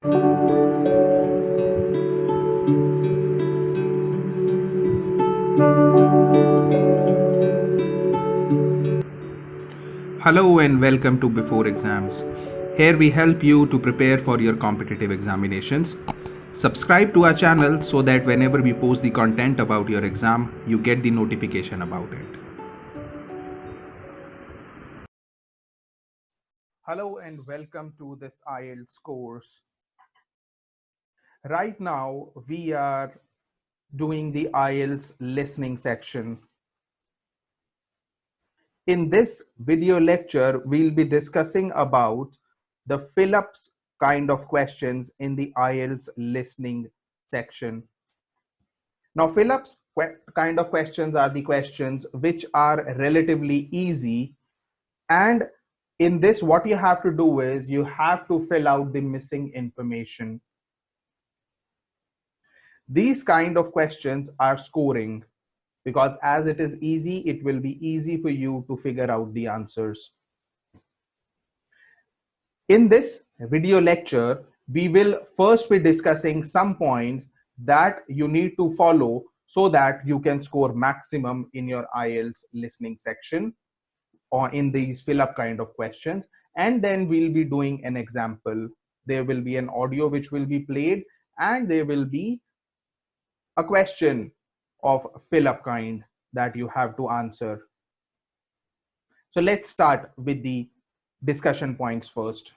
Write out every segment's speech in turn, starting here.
Hello and welcome to Before Exams. Here we help you to prepare for your competitive examinations. Subscribe to our channel so that whenever we post the content about your exam, you get the notification about it. Hello and welcome to this IELTS course. Right now we are doing the IELTS listening section. In this video lecture, we'll be discussing about the fill-ups kind of questions in the IELTS listening section. Now, fill-ups kind of questions are the questions which are relatively easy, and in this, what you have to do is you have to fill out the missing information. These kind of questions are scoring because as it is easy, it will be easy for you to figure out the answers. In this video lecture, we will first be discussing some points that you need to follow so that you can score maximum in your IELTS listening section or in these fill-up kind of questions. And then we'll be doing an example. There will be an audio which will be played, and there will be a question of fill-up kind that you have to answer. So let's start with the discussion points first.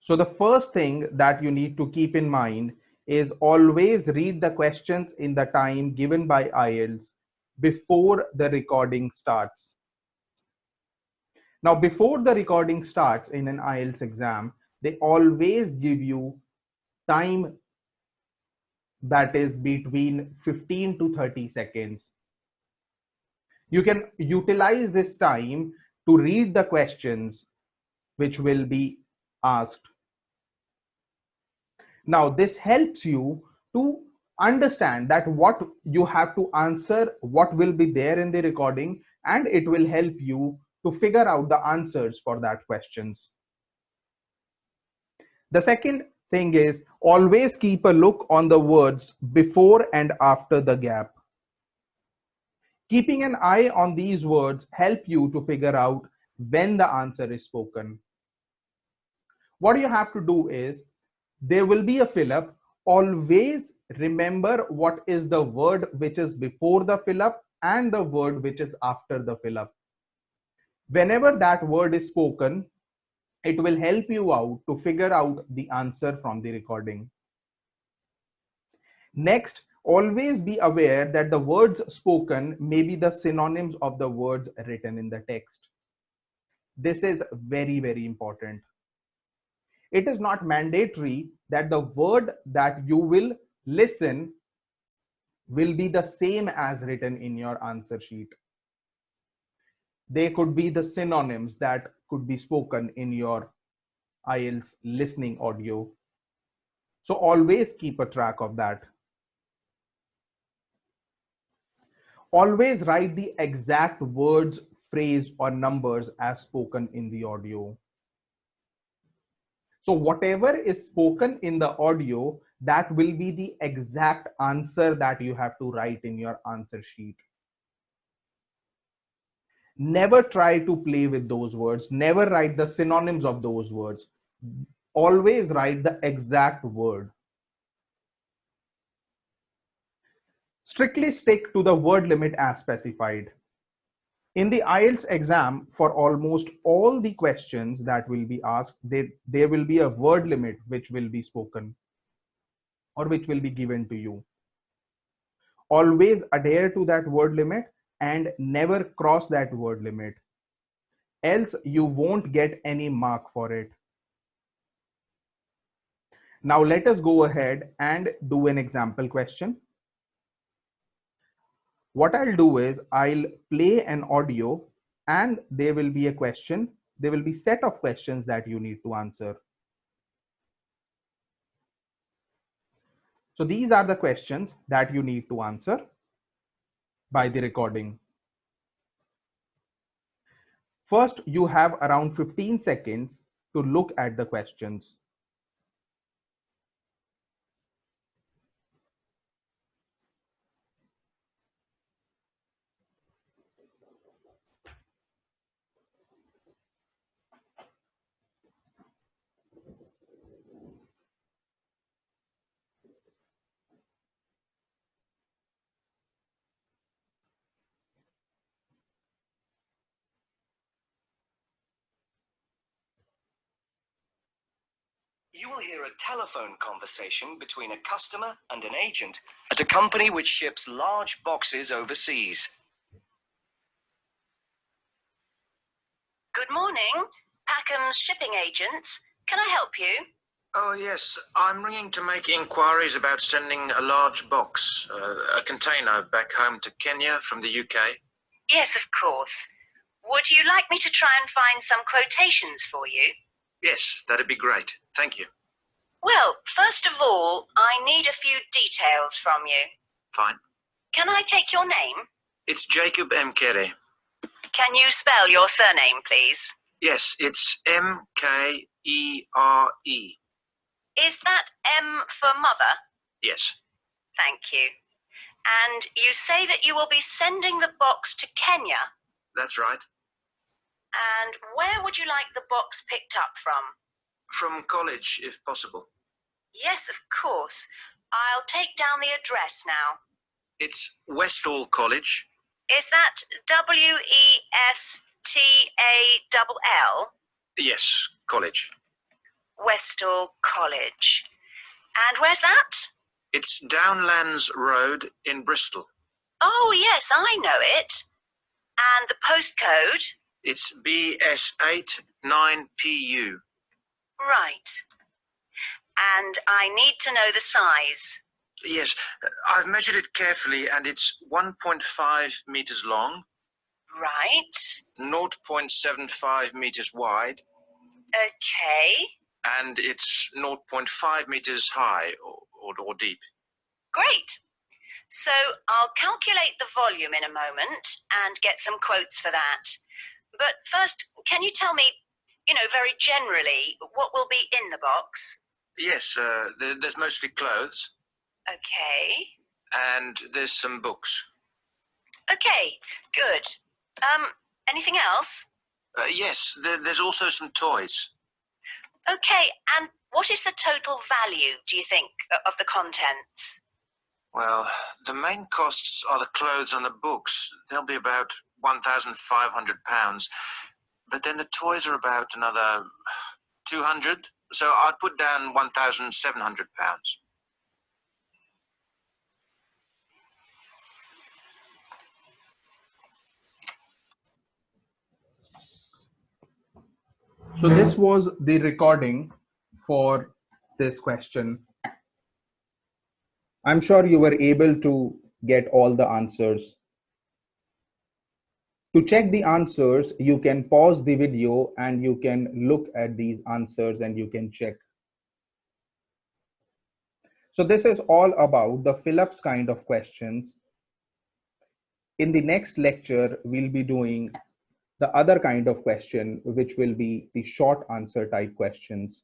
So the first thing that you need to keep in mind is always read the questions in the time given by IELTS before the recording starts. Now, before the recording starts in an IELTS exam, they always give you time that is between 15 to 30 seconds. You can utilize this time to read the questions which will be asked. Now, this helps you to understand that what you have to answer, what will be there in the recording, and it will help you to figure out the answers for that questions. The second thing is always keep a look on the words before and after the gap. Keeping an eye on these words help you to figure out when the answer is spoken. What you have to do is there will be a fill-up. Always remember what is the word which is before the fill-up and the word which is after the fill-up. Whenever that word is spoken, it will help you out to figure out the answer from the recording. Next, always be aware that the words spoken may be the synonyms of the words written in the text. This is very, very important. It is not mandatory that the word that you will listen will be the same as written in your answer sheet. They could be the synonyms that could be spoken in your IELTS listening audio. So always keep a track of that. Always write the exact words, phrase, or numbers as spoken in the audio. So whatever is spoken in the audio, that will be the exact answer that you have to write in your answer sheet. Never try to play with those words. Never write the synonyms of those words. Always write the exact word. Strictly stick to the word limit as specified. In the IELTS exam, for almost all the questions that will be asked, there will be a word limit which will be spoken or which will be given to you. Always adhere to that word limit and never cross that word limit. Else you won't get any mark for it. Now let us go ahead and do an example question. What I'll do is I'll play an audio and there will be a question. There will be set of questions that you need to answer. So these are the questions that you need to answer by the recording. First, you have around 15 seconds to look at the questions. You will hear a telephone conversation between a customer and an agent at a company which ships large boxes overseas. Good morning, Packham's shipping agents. Can I help you? Oh, yes. I'm ringing to make inquiries about sending a large box, a container, back home to Kenya from the UK. Yes, of course. Would you like me to try and find some quotations for you? Yes, that'd be great. Thank you. Well, first of all, I need a few details from you. Fine. Can I take your name? It's Jacob Mkere. Can you spell your surname, please? Yes, it's Mkere. Is that M for mother? Yes. Thank you. And you say that you will be sending the box to Kenya? That's right. And where would you like the box picked up from? From college, if possible. Yes, of course. I'll take down the address now. It's Westall College. Is that Westall? Yes, college. Westall College. And where's that? It's Downlands Road in Bristol. Oh, yes, I know it. And the postcode? It's BS8 9PU. Right. And I need to know the size. Yes, I've measured it carefully and it's 1.5 meters long. Right. 0.75 meters wide. Okay. And it's 0.5 meters high or deep. Great. So I'll calculate the volume in a moment and get some quotes for that. But first, can you tell me, very generally, what will be in the box? Yes, there's mostly clothes. Okay. And there's some books. Okay, good. Anything else? Yes, there's also some toys. Okay, and what is the total value, do you think, of the contents? Well, the main costs are the clothes and the books. They'll be about £1,500. But then the toys are about another 200. So I'd put down £1,700. So this was the recording for this question. I'm sure you were able to get all the answers. To check the answers, you can pause the video and you can look at these answers and you can check. So this is all about the fill-ups kind of questions. In the next lecture, we'll be doing the other kind of question, which will be the short answer type questions.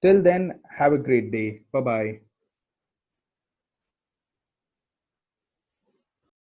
Till then, have a great day. Bye-bye.